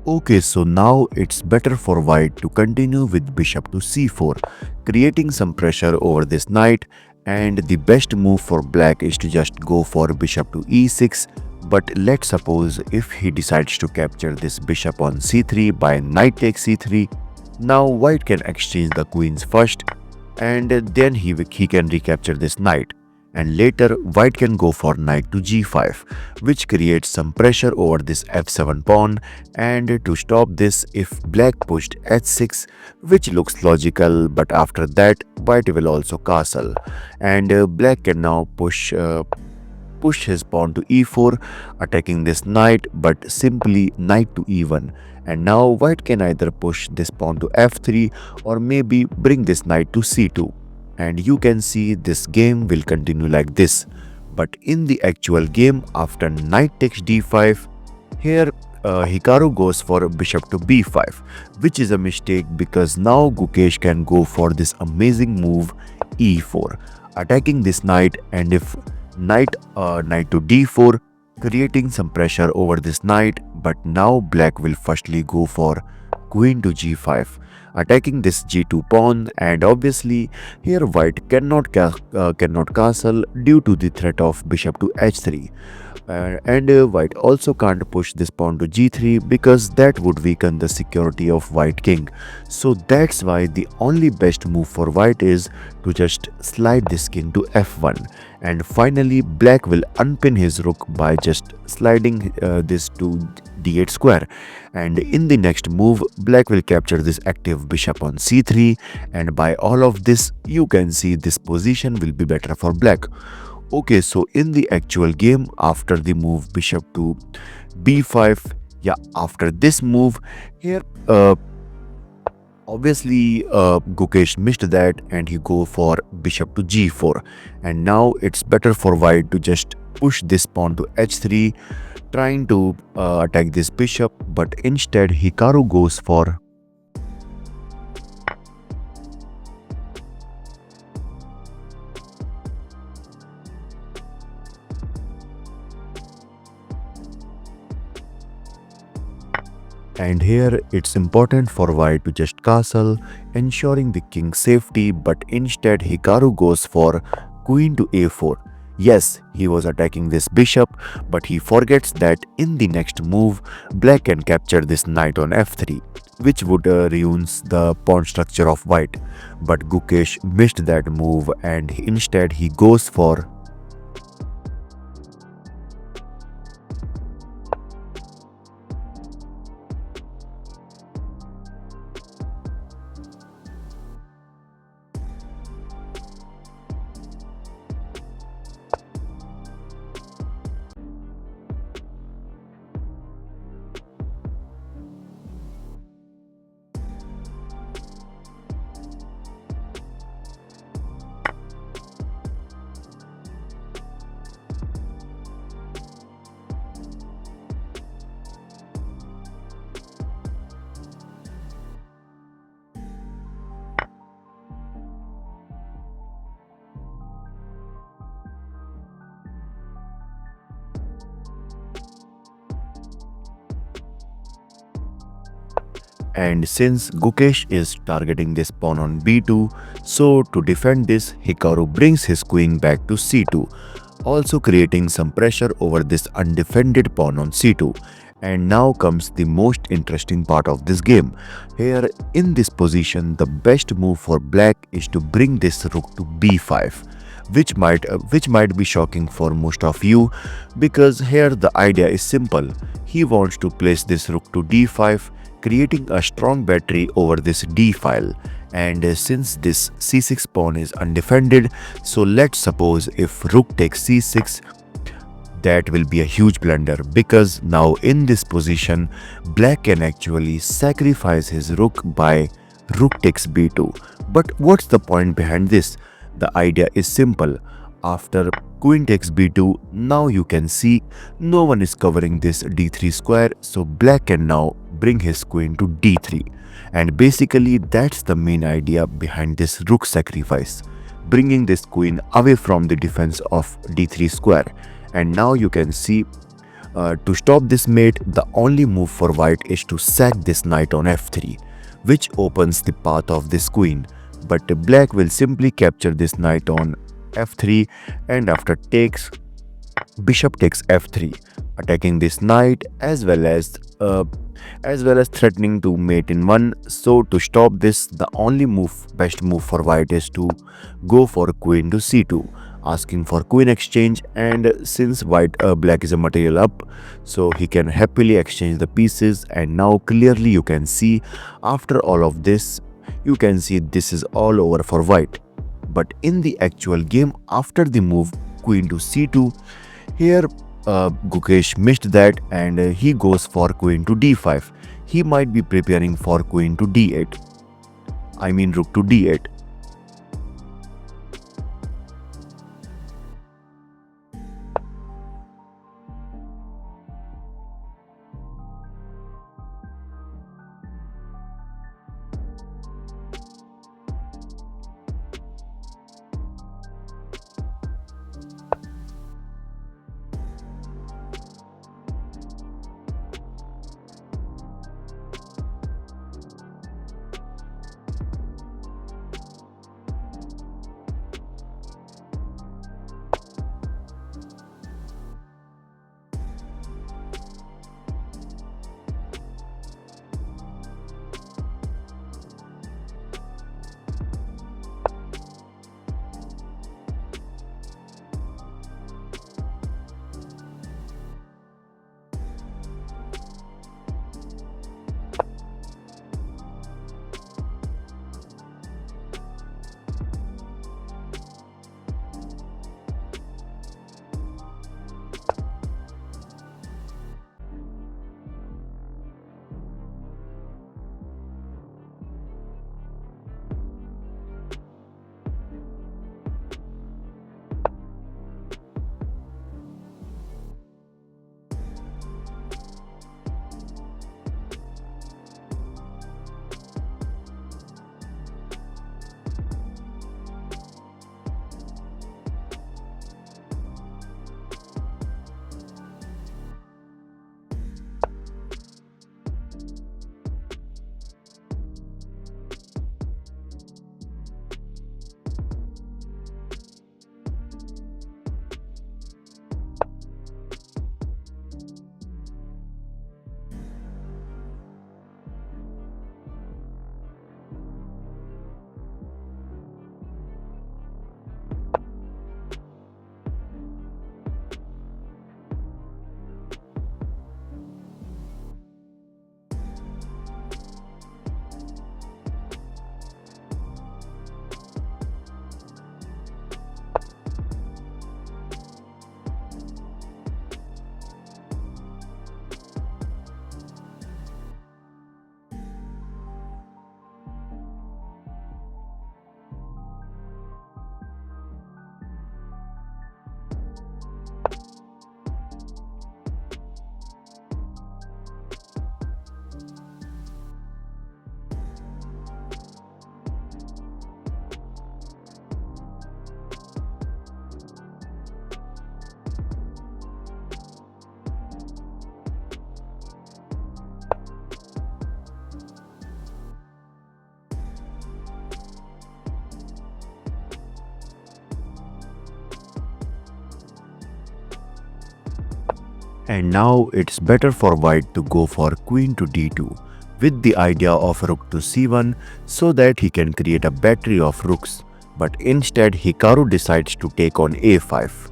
Okay, so now it's better for white to continue with bishop to c4, creating some pressure over this knight, and the best move for black is to just go for bishop to e6. But let's suppose if he decides to capture this bishop on c3 by knight takes c3, now white can exchange the queens first, and then he can recapture this knight, and later white can go for knight to g5, which creates some pressure over this f7 pawn. And to stop this, if black pushed h6, which looks logical, but after that white will also castle, and black can now push his pawn to e4, attacking this knight, but simply knight to e1. And now white can either push this pawn to f3 or maybe bring this knight to c2. And you can see this game will continue like this. But in the actual game, after knight takes d5, here Hikaru goes for bishop to b5, which is a mistake because now Gukesh can go for this amazing move e4, attacking this knight, and if knight to d4, creating some pressure over this knight. But now black will firstly go for queen to g5, attacking this g2 pawn, and obviously here white cannot castle due to the threat of bishop to h3. And white also can't push this pawn to g3 because that would weaken the security of white king. So that's why the only best move for white is to just slide this king to f1. And finally black will unpin his rook by just sliding this to d8 square. And in the next move, black will capture this active bishop on c3, and by all of this you can see this position will be better for black. Okay, so in the actual game, after the move bishop to b5, yeah, after this move here, obviously Gukesh missed that and he go for bishop to g4. And now it's better for white to just push this pawn to h3, trying to attack this bishop, but instead Hikaru goes for and here it's important for white to just castle, ensuring the king's safety, but instead Hikaru goes for queen to a4. Yes, he was attacking this bishop, but he forgets that in the next move, black can capture this knight on f3, which would ruins the pawn structure of white. But Gukesh missed that move, and instead he goes for and since Gukesh is targeting this pawn on b2, so to defend this, Hikaru brings his queen back to c2, also creating some pressure over this undefended pawn on c2. And now comes the most interesting part of this game. Here in this position, the best move for black is to bring this rook to b5, which might be shocking for most of you, because here the idea is simple. He wants to place this rook to d5, creating a strong battery over this d file. And since this c6 pawn is undefended, so let's suppose if rook takes c6, that will be a huge blunder, because now in this position black can actually sacrifice his rook by rook takes b2. But what's the point behind this? The idea is simple. After queen takes b2, now you can see no one is covering this d3 square, so black can now bring his queen to d3. And basically that's the main idea behind this rook sacrifice, bringing this queen away from the defense of d3 square. And now you can see To stop this mate, the only move for white is to sack this knight on f3, which opens the path of this queen. But black will simply capture this knight on f3, and after takes, bishop takes f3, attacking this knight as well as threatening to mate in one. So to stop this, the only best move for white is to go for queen to c2, asking for queen exchange. And since black is a material up, so he can happily exchange the pieces. And now clearly you can see, after all of this, you can see this is all over for white. But in the actual game, after the move queen to c2, here Gukesh missed that, and he goes for queen to d5. He might be preparing for queen to d8. I mean rook to d8. And now it's better for white to go for queen to d2 with the idea of rook to c1, so that he can create a battery of rooks. But instead Hikaru decides to take on a5.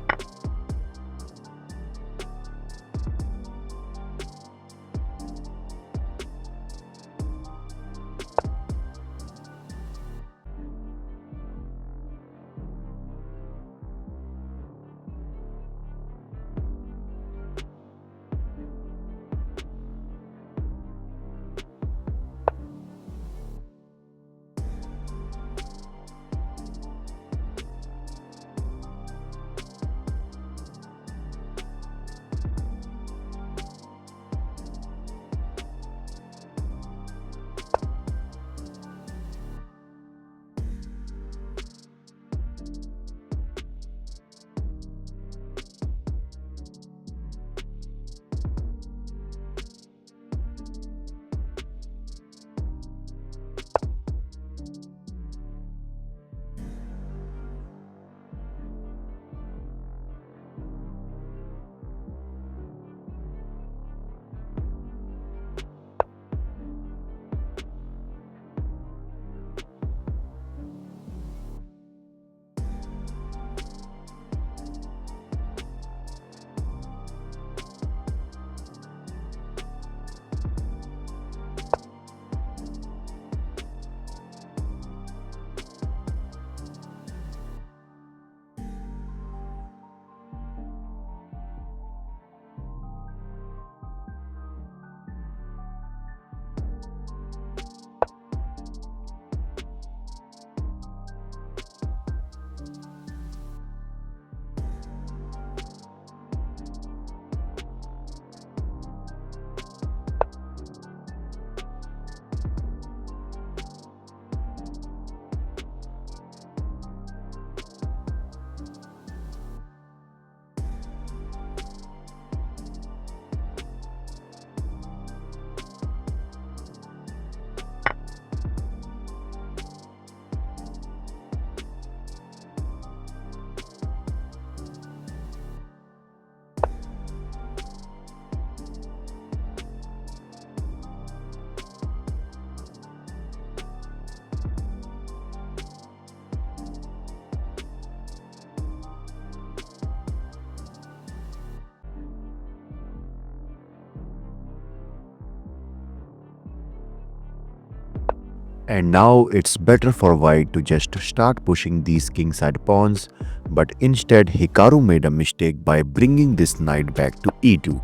And now it's better for white to just start pushing these kingside pawns, but instead Hikaru made a mistake by bringing this knight back to e2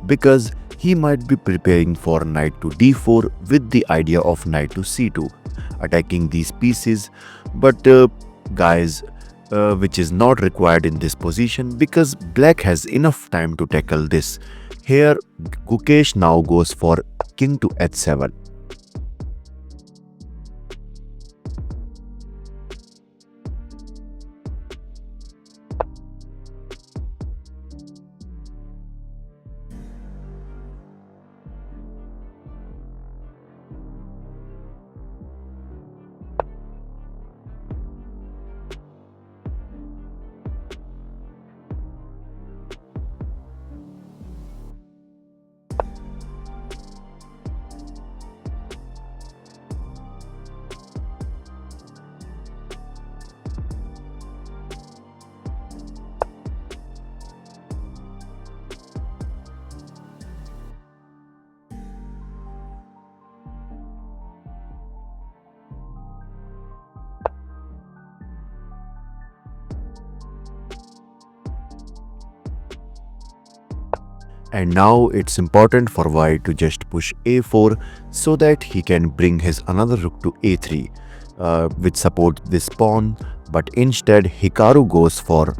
because he might be preparing for knight to d4 with the idea of knight to c2, attacking these pieces. But guys, which is not required in this position because black has enough time to tackle this. Here Gukesh now goes for king to h7. And now it's important for white to just push a4 so that he can bring his another rook to a3, which supports this pawn. But instead Hikaru goes for.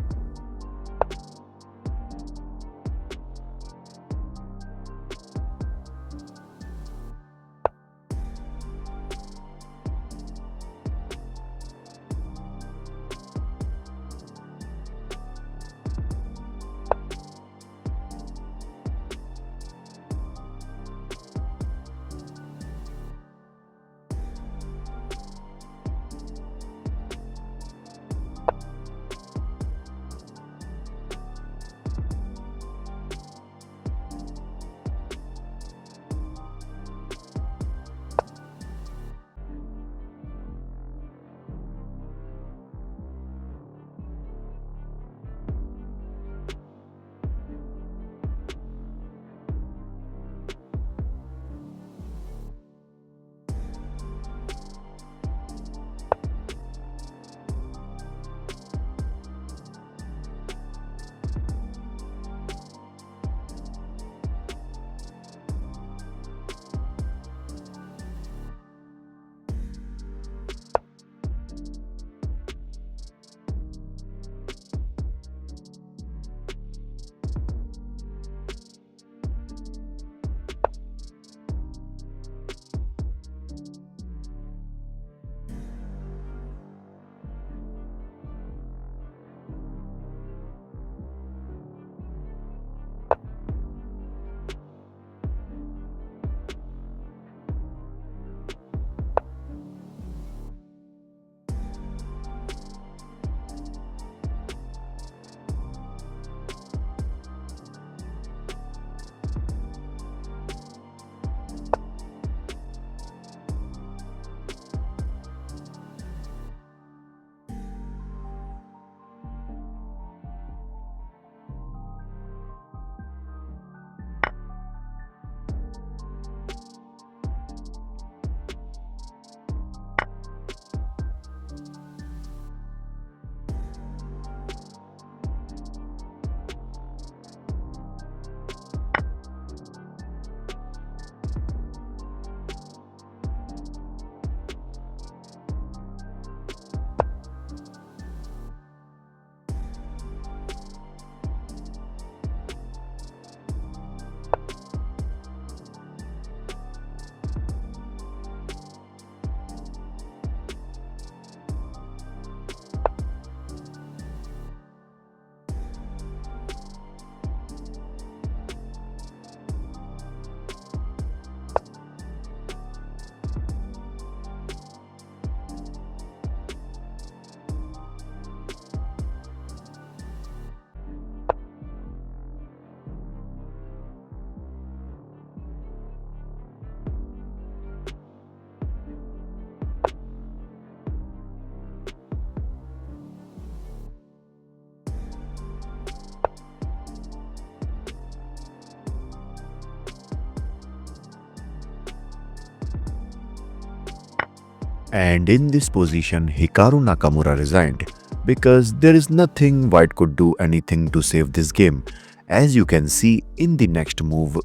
And in this position, Hikaru Nakamura resigned because there is nothing white could do anything to save this game. As you can see in the next move,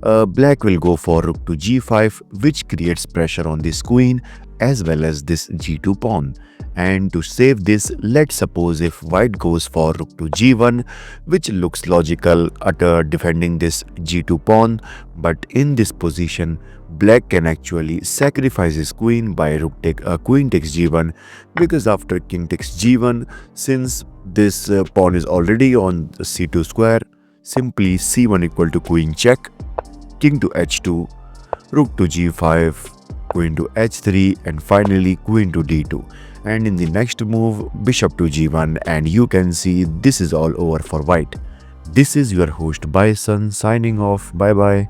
black will go for rook to g5, which creates pressure on this queen as well as this g2 pawn. And to save this, let's suppose if white goes for rook to g1, which looks logical at defending this g2 pawn, but in this position black can actually sacrifice his queen by queen takes g1, because after king takes g1, since this pawn is already on the c2 square, simply c1 equal to queen check, king to h2, rook to g5, queen to h3, and finally queen to d2. And in the next move, bishop to g1, and you can see this is all over for white. This is your host Bison signing off. Bye bye.